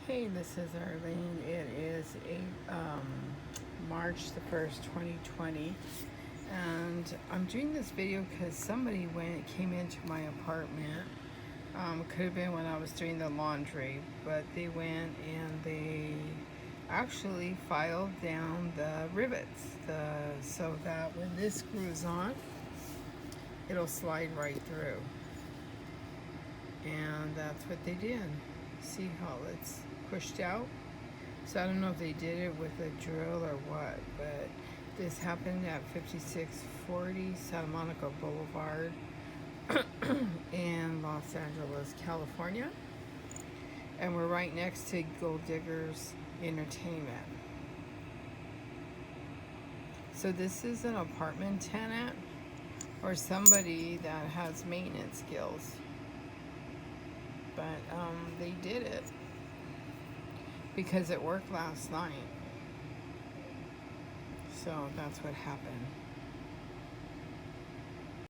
Hey, this is Arlene. It is March the 1st, 2020. And I'm doing this video because somebody came into my apartment. Could have been when I was doing the laundry, but they went and they actually filed down the rivets so that when this screws on, it'll slide right through. And that's what they did. See how it's pushed out? So I don't know if they did it with a drill or what, but this happened at 5640 Santa Monica Boulevard in Los Angeles, California. And we're right next to Gold Diggers Entertainment. So this is an apartment tenant or somebody that has maintenance skills. But they did it because it worked last night. So that's what happened.